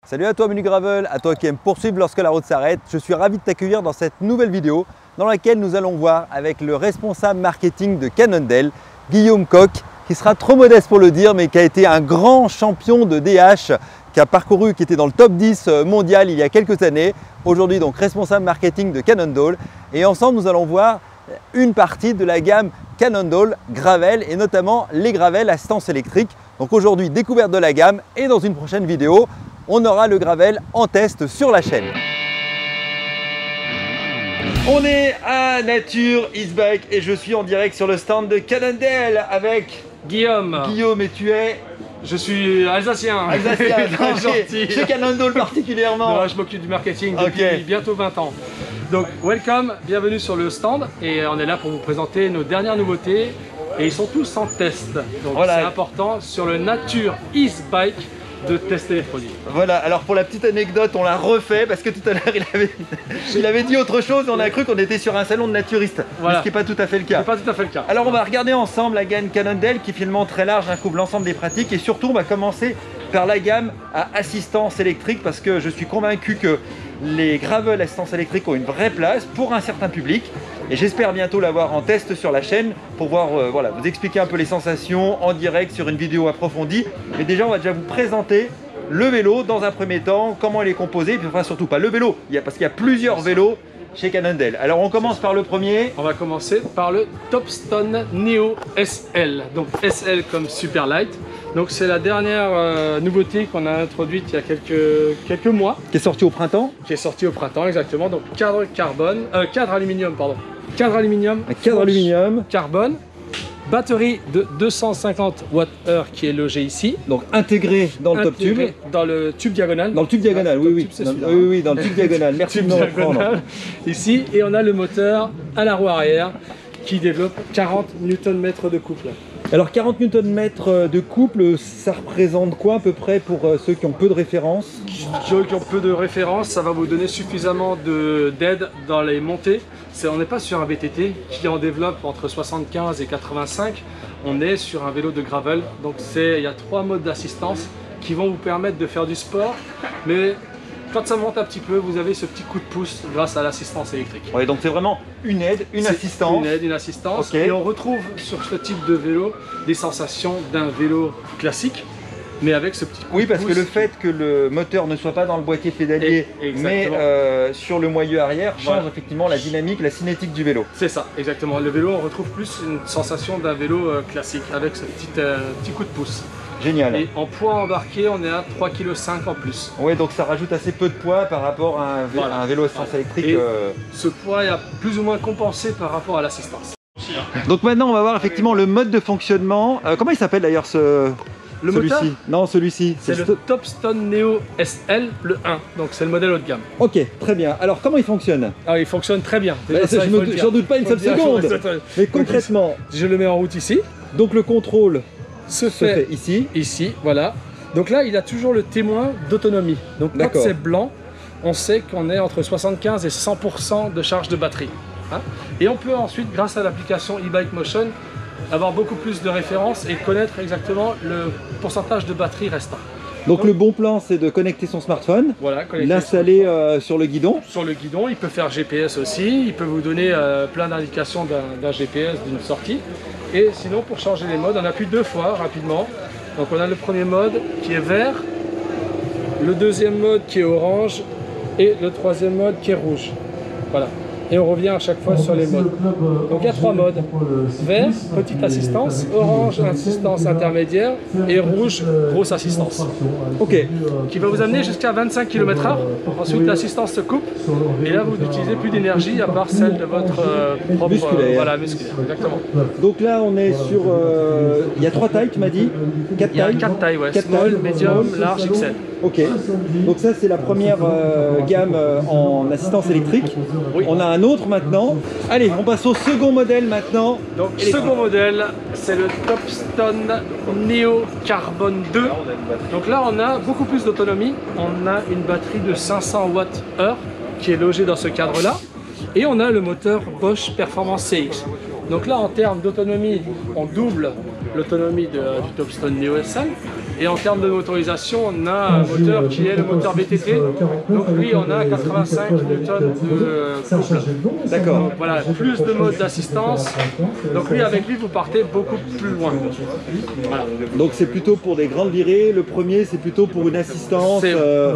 Salut à toi Menu Gravel, à toi qui aime poursuivre lorsque la route s'arrête. Je suis ravi de t'accueillir dans cette nouvelle vidéo dans laquelle nous allons voir avec le responsable marketing de Cannondale, Guillaume Coq, qui sera trop modeste pour le dire, mais qui a été un grand champion de DH, qui était dans le top 10 mondial il y a quelques années. Aujourd'hui donc responsable marketing de Cannondale. Et ensemble nous allons voir une partie de la gamme Cannondale Gravel et notamment les Gravel assistance électrique. Donc aujourd'hui découverte de la gamme et dans une prochaine vidéo, on aura le Gravel en test sur la chaîne. On est à Nature East Bike et je suis en direct sur le stand de Cannondale avec Guillaume. Guillaume, et tu es? Je suis alsacien. Alsacien, gentil. Chez Cannondale particulièrement. Non, je m'occupe du marketing depuis bientôt 20 ans. Donc welcome, bienvenue sur le stand et on est là pour vous présenter nos dernières nouveautés et ils sont tous en test. Donc voilà. C'est important sur le Nature East Bike de tester les produits. Voilà, alors pour la petite anecdote, on l'a refait parce que tout à l'heure il avait dit autre chose et on a cru qu'on était sur un salon de naturistes. Voilà. Ce qui n'est pas tout à fait le cas. Pas tout à fait le cas. Alors on va regarder ensemble la gamme Cannondale qui est finalement très large, couvre l'ensemble des pratiques et surtout on va commencer par la gamme à assistance électrique parce que je suis convaincu que les Gravel assistance électrique ont une vraie place pour un certain public et j'espère bientôt l'avoir en test sur la chaîne pour voir, voilà, vous expliquer un peu les sensations en direct sur une vidéo approfondie. Mais déjà on va déjà vous présenter le vélo dans un premier temps, comment il est composé, et puis enfin surtout pas le vélo, parce qu'il y a plusieurs vélos chez Cannondale. Alors on commence par le premier. On va commencer par le Topstone Neo SL, donc SL comme Super Light. Donc c'est la dernière nouveauté qu'on a introduite il y a quelques mois. Qui est sorti au printemps. Qui est sorti au printemps, exactement. Donc cadre aluminium, pardon. Cadre aluminium. Cadre aluminium. Carbone. Batterie de 250 Wh qui est logée ici. Donc intégré dans le top tube. Dans le tube diagonal. Dans le tube diagonal, oui, oui, dans le tube diagonal. Merci de me reprendre. Ici, et on a le moteur à la roue arrière qui développe 40 Nm de couple. Alors 40 Nm de couple, ça représente quoi à peu près pour ceux qui ont peu de référence? Ceux qui ont peu de référence, ça va vous donner suffisamment d'aide dans les montées. On n'est pas sur un VTT qui en développe entre 75 et 85, on est sur un vélo de gravel. Donc il y a 3 modes d'assistance qui vont vous permettre de faire du sport, mais quand ça monte un petit peu, vous avez ce petit coup de pouce grâce à l'assistance électrique. Ouais, donc c'est vraiment une aide, une assistance. Une assistance. Okay. Et on retrouve sur ce type de vélo des sensations d'un vélo classique, mais avec ce petit coup oui, de parce pouce. que le fait que le moteur ne soit pas dans le boîtier pédalier, mais sur le moyeu arrière, change effectivement la dynamique, la cinétique du vélo. C'est ça, exactement. Le vélo, on retrouve plus une sensation d'un vélo classique, avec ce petit coup de pouce. Génial. Et en poids embarqué, on est à 3,5 kg en plus. Oui, donc ça rajoute assez peu de poids par rapport à un vélo assistance électrique. Et ce poids est plus ou moins compensé par rapport à l'assistance. Donc maintenant, on va voir effectivement le mode de fonctionnement. Comment il s'appelle d'ailleurs celui-ci? Non, celui-ci. C'est le Topstone Neo SL, le 1. Donc c'est le modèle haut de gamme. Ok, très bien. Alors comment il fonctionne? Il fonctionne très bien. J'en doute pas une seule seconde. Mais concrètement, je le mets en route ici. Donc le contrôle se fait ici. Ici, voilà. Donc là, il a toujours le témoin d'autonomie. Donc quand c'est blanc, on sait qu'on est entre 75 et 100% de charge de batterie. Et on peut ensuite, grâce à l'application e-Bike Motion, avoir beaucoup plus de références et connaître exactement le pourcentage de batterie restant. Donc le bon plan, c'est de connecter son smartphone, voilà, l'installer sur le guidon. Sur le guidon, il peut faire GPS aussi, il peut vous donner plein d'indications d'un GPS, d'une sortie. Et sinon, pour changer les modes, on appuie 2 fois rapidement. Donc on a le premier mode qui est vert, le deuxième mode qui est orange et le troisième mode qui est rouge. Voilà. Et on revient à chaque fois sur les modes. Donc il y a 3 modes. Vert, petite assistance, orange, assistance intermédiaire et rouge, grosse assistance. Ok. Qui va vous amener jusqu'à 25 km/h. Ensuite l'assistance se coupe et là vous n'utilisez plus d'énergie à part celle de votre propre musculaire. Voilà, musculaire, exactement. Donc là on est sur... il y a 3 tailles, tu m'as dit? 4 tailles? Il y a 4 tailles, ouais. Small, medium, large, XL. Ok, donc ça c'est la première gamme en assistance électrique. Oui. On a un autre maintenant. Allez, on passe au second modèle maintenant. Donc second modèle, c'est le Topstone Neo Carbone 2. Donc là on a beaucoup plus d'autonomie. On a une batterie de 500 Wh qui est logée dans ce cadre là. Et on a le moteur Bosch Performance CX. Donc là en termes d'autonomie, on double l'autonomie du Topstone Neo SL. Et en termes de motorisation, on a un moteur qui est le moteur VTT. Donc lui, on a 85 Newton de couple. D'accord. Voilà, plus de modes d'assistance. Donc lui, avec lui, vous partez beaucoup plus loin. Voilà. Donc c'est plutôt pour des grandes virées. Le premier, c'est plutôt pour une assistance.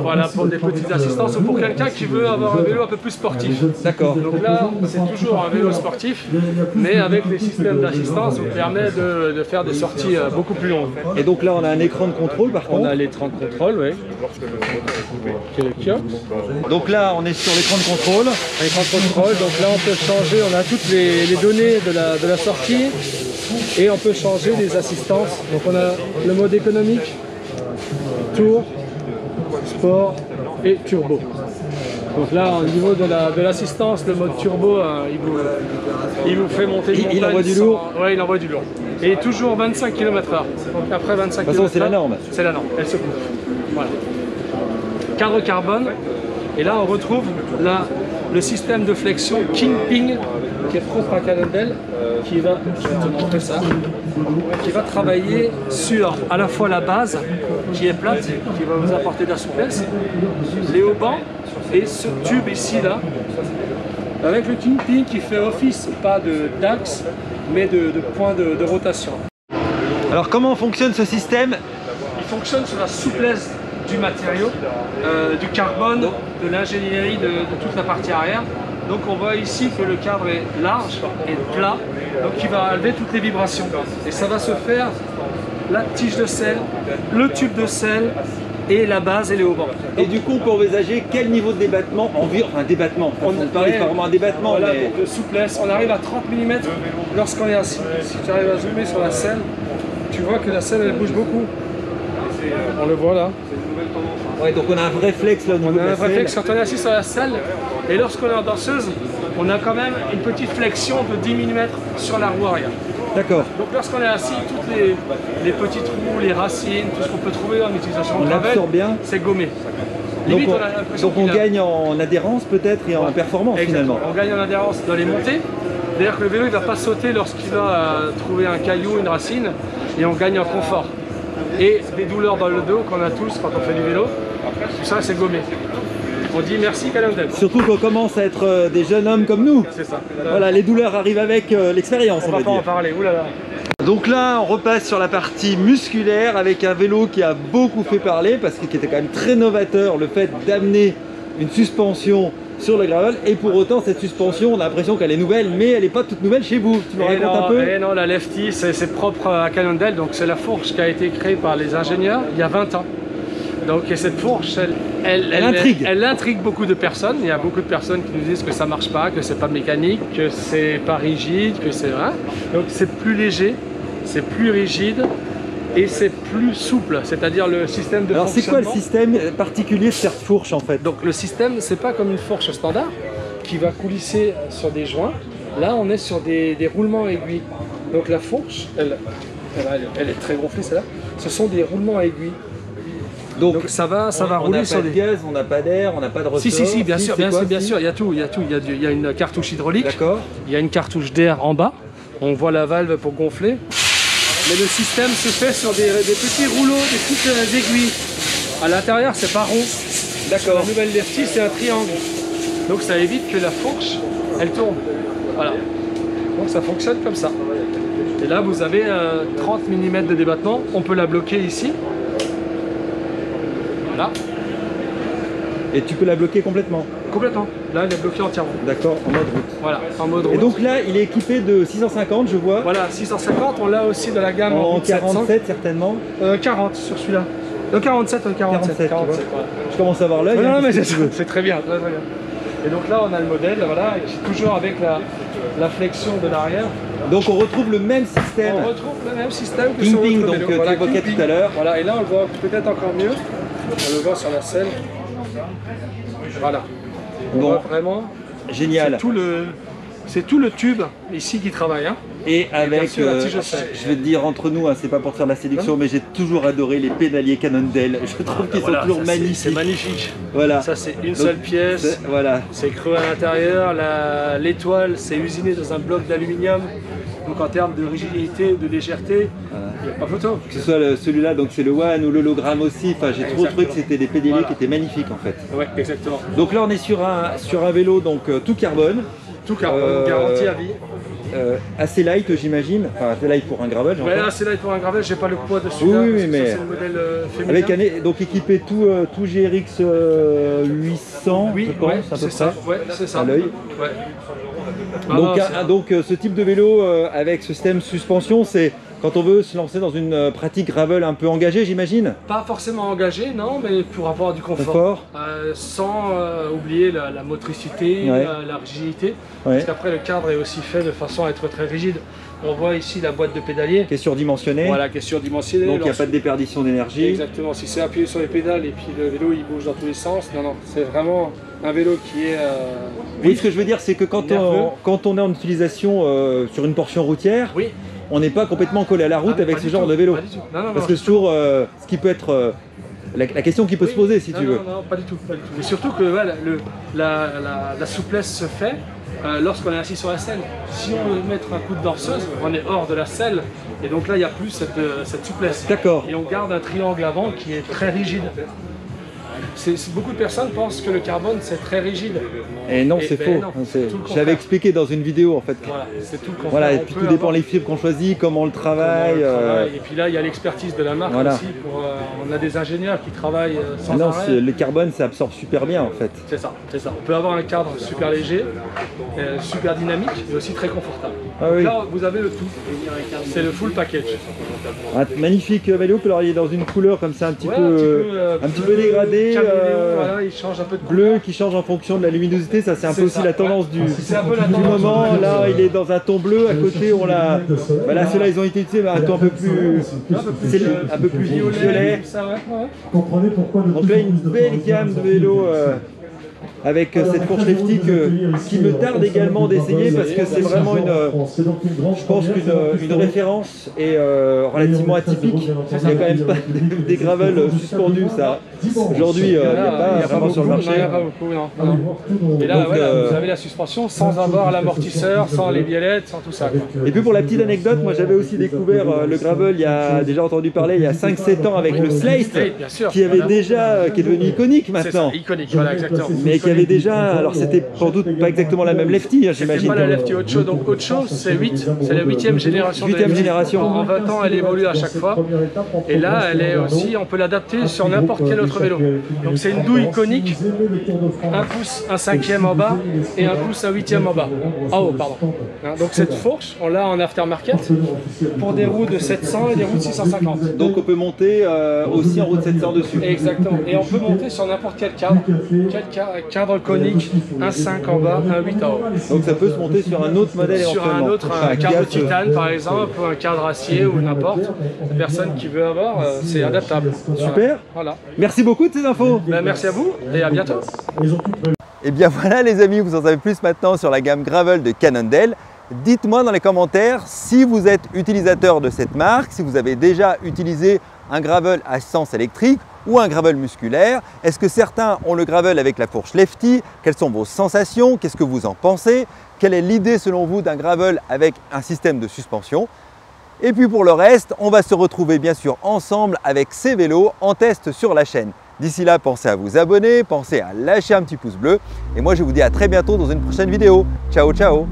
Voilà, pour des petites assistances ou pour quelqu'un qui veut avoir un vélo un peu plus sportif. D'accord. Donc là, c'est toujours un vélo sportif, mais avec les systèmes d'assistance, vous permet de faire des sorties beaucoup plus longues. Et donc là, on a un écran de contrôle par contre. On a l'écran de contrôle, oui. Qui est le kiosque. Donc là, on est sur l'écran de contrôle. L'écran de contrôle, donc là, on peut changer, on a toutes les données de la sortie et on peut changer les assistances. Donc on a le mode économique, tour, sport et turbo. Donc là, au niveau de l'assistance, le mode turbo, il vous fait monter une montagne. Il envoie du lourd. Oui, il envoie du lourd. Et toujours 25 km/h. Donc après 25 km/h. De toute façon, c'est la norme. C'est la norme, elle se coupe. Voilà. Cadre carbone. Et là, on retrouve le système de flexion Kingpin qui est propre à Cannondale, qui va, je vais te montrer ça, qui va travailler sur à la fois la base qui est plate, qui va vous apporter de la souplesse, les haubans et ce tube ici là, avec le Kingpin qui fait office pas d'axe mais de point de rotation. Alors comment fonctionne ce système? Il fonctionne sur la souplesse du matériau, du carbone, de l'ingénierie de toute la partie arrière. Donc on voit ici que le cadre est large et plat, donc il va enlever toutes les vibrations. Et ça va se faire la tige de selle, le tube de selle et la base et les haubans. Et du coup, on peut envisager quel niveau de débattement enfin débattement, on ne parle pas vraiment un débattement, voilà, mais... donc de souplesse, on arrive à 30 mm lorsqu'on est assis. Si tu arrives à zoomer sur la selle, tu vois que la selle elle bouge beaucoup. On le voit là. Ouais, donc on a un vrai flex là au niveau de la selle. On a un vrai flex quand on est assis sur la selle, et lorsqu'on est en danseuse, on a quand même une petite flexion de 10 mm sur la roue arrière. D'accord. Donc lorsqu'on est assis, toutes les petites roues, les racines, tout ce qu'on peut trouver en utilisation de gravel, c'est gommé. Limite, donc on gagne en adhérence peut-être et en performance. Exactement. Finalement. On gagne en adhérence dans les montées. C'est-à-dire que le vélo ne va pas sauter lorsqu'il va trouver un caillou, une racine, et on gagne en confort. Et des douleurs dans le dos qu'on a tous quand on fait du vélo, tout ça c'est gommé. On dit merci Cannondale. Surtout qu'on commence à être des jeunes hommes comme nous. C'est ça. Voilà, les douleurs arrivent avec l'expérience. On va pas en parler, oulala. Donc là, on repasse sur la partie musculaire avec un vélo qui a beaucoup fait parler parce qu'il était quand même très novateur, le fait d'amener une suspension sur le gravel, et pour autant cette suspension on a l'impression qu'elle est nouvelle, mais elle n'est pas toute nouvelle chez vous. Tu me racontes un peu? Non, la Lefty c'est propre à Cannondale, donc c'est la fourche qui a été créée par les ingénieurs il y a 20 ans. Donc et cette fourche, elle intrigue beaucoup de personnes. Il y a beaucoup de personnes qui nous disent que ça marche pas, que c'est pas mécanique, que c'est pas rigide, que c'est vrai. Donc c'est plus léger, c'est plus rigide. Et c'est plus souple, c'est-à-dire le système de fonctionnement. Alors c'est quoi le système particulier de cette fourche en fait? Donc le système, c'est pas comme une fourche standard qui va coulisser sur des joints. Là on est sur des roulements aiguilles. Donc la fourche, elle est très gonflée celle-là. Ce sont des roulements à aiguilles. Donc ça va rouler sur des gaz, on n'a pas d'air, on n'a pas de ressort. Si, bien sûr, il y a tout, il y a une cartouche hydraulique. D'accord. Il y a une cartouche d'air en bas. On voit la valve pour gonfler. Mais le système se fait sur des petits rouleaux, des petites aiguilles. À l'intérieur, c'est pas rond. D'accord. La nouvelle Lefty, c'est un triangle. Donc ça évite que la fourche, elle tourne. Voilà. Donc ça fonctionne comme ça. Et là, vous avez 30 mm de débattement. On peut la bloquer ici. Voilà. Et tu peux la bloquer complètement? Complètement. Là, elle est bloquée entièrement. D'accord, en mode route. Voilà, en mode route. Et donc là, il est équipé de 650, je vois. Voilà, 650. On l'a aussi dans la gamme en 47 certainement. 40 sur celui-là. 47. Voilà. Je commence à avoir l'œil. Non, mais c'est très bien, très bien. Et donc là, on a le modèle, voilà, toujours avec la flexion de l'arrière. Donc on retrouve le même système. On retrouve le même système que Kingpin, sur donc tu évoquais tout à l'heure. Voilà, et là, on le voit peut-être encore mieux. On le voit sur la selle. Voilà. On voit vraiment. Génial. C'est tout le tube ici qui travaille. Hein. Et avec, sûr, je vais te dire entre nous, hein, c'est pas pour faire la séduction, mais j'ai toujours adoré les pédaliers Cannondale. Je trouve qu'ils sont toujours magnifiques. C'est magnifique. Voilà. Ça c'est une seule pièce. Voilà. C'est creux à l'intérieur. L'étoile, c'est usiné dans un bloc d'aluminium Donc en termes de rigidité, de légèreté, il n'y a pas photo. Que ce soit celui-là, donc c'est le One ou l'hologramme aussi, enfin j'ai trop trouvé que c'était des pédaliers qui étaient magnifiques en fait. Ouais, exactement. Donc là on est sur un vélo donc tout carbone. Tout carbone, garantie à vie. Assez light j'imagine, enfin assez light pour un gravel. Ouais, assez light pour un gravel, j'ai pas le poids dessus. Oui, là, oui, mais c'est le modèle féminin. donc équipé tout GRX 800, oui, je pense, ouais, à peu près. Ça. Ouais, c'est ça. À l'œil. Ouais. Donc ce type de vélo avec ce système suspension, c'est quand on veut se lancer dans une pratique gravel un peu engagée, j'imagine? Pas forcément engagé, non, mais pour avoir du confort. Sans oublier la motricité, la rigidité. Parce qu'après, le cadre est aussi fait de façon à être très rigide. On voit ici la boîte de pédalier. Qui est surdimensionnée. Voilà, qui est surdimensionnée. Donc il n'y a pas de déperdition d'énergie. Exactement, si c'est appuyé sur les pédales et puis le vélo il bouge dans tous les sens, non, c'est vraiment un vélo qui est... Oui, ce que je veux dire, c'est que quand on est en utilisation sur une portion routière, on n'est pas complètement collé à la route avec ce genre de vélo. Parce que c'est toujours ce qui peut être... la question qui peut se poser si tu veux. Non, pas du tout. Mais surtout que la souplesse se fait lorsqu'on est assis sur la selle. Si on veut mettre un coup de dorseuse, on est hors de la selle. Et donc là, il n'y a plus cette souplesse. D'accord. Et on garde un triangle avant qui est très rigide. Beaucoup de personnes pensent que le carbone c'est très rigide. Et non, c'est faux. J'avais expliqué dans une vidéo en fait. Voilà, c'est tout le contraire. Voilà, et puis tout dépend des fibres qu'on choisit, comment on le travaille. Et puis là, il y a l'expertise de la marque aussi. On a des ingénieurs qui travaillent sans arrêt. Le carbone, ça absorbe super bien en fait. C'est ça. On peut avoir un cadre super léger, super dynamique, mais aussi très confortable. Donc là, vous avez le tout. C'est le full package. Un magnifique vélo, alors il est dans une couleur comme ça un petit peu dégradée. Voilà, il change un peu de bleu qui change en fonction de la luminosité, ça c'est un peu aussi la tendance du moment. Là il est dans un ton bleu, à côté on l'a. Là ceux-là ils ont été utilisés un ton un peu plus violet. Donc là une belle gamme de vélos avec cette fourche lefty qui me tarde également d'essayer parce que c'est vraiment je pense qu'une référence et relativement atypique. Il n'y a quand même pas des gravels suspendus, ça. Aujourd'hui, il n'y a pas vraiment sur le marché. Et là, vous avez la suspension sans avoir l'amortisseur, sans les biellettes, sans tout ça. Et puis pour la petite anecdote, moi j'avais aussi découvert le gravel, il y a déjà entendu parler il y a 5-7 ans avec le Slate, qui est devenu iconique maintenant. C'est iconique, voilà, exactement. Mais qui avait déjà, alors c'était sans doute pas exactement la même lefty, j'imagine. C'est pas la lefty Ocho, donc Ocho c'est la 8e génération. 8e génération. En 20 ans elle évolue à chaque fois. Et là elle est aussi, on peut l'adapter sur n'importe quel autre vélo. Donc c'est une douille conique, un pouce, un 5e en bas et un pouce, un 8e en bas. En haut, pardon. Donc cette fourche, on l'a en aftermarket pour des roues de 700 et des roues de 650. Donc on peut monter aussi en roue de 700 dessus. Exactement. Et on peut monter sur n'importe quel cadre. Cadre conique, un 5 en bas, un 8 en haut. Donc ça peut se monter sur un autre modèle éventuellement. Sur un autre, un cadre titane par exemple, ou un cadre acier ou n'importe. La personne qui veut avoir, c'est adaptable. Super. Voilà. Merci beaucoup de ces infos. Merci à vous et à bientôt. Et bien voilà les amis, vous en savez plus maintenant sur la gamme Gravel de Cannondale. Dites-moi dans les commentaires si vous êtes utilisateur de cette marque, si vous avez déjà utilisé un gravel à essence électrique ou un gravel musculaire. Est-ce que certains ont le gravel avec la fourche lefty? Quelles sont vos sensations? Qu'est-ce que vous en pensez? Quelle est l'idée selon vous d'un gravel avec un système de suspension? Et puis pour le reste, on va se retrouver bien sûr ensemble avec ces vélos en test sur la chaîne. D'ici là, pensez à vous abonner, pensez à lâcher un petit pouce bleu. Et moi, je vous dis à très bientôt dans une prochaine vidéo. Ciao, ciao!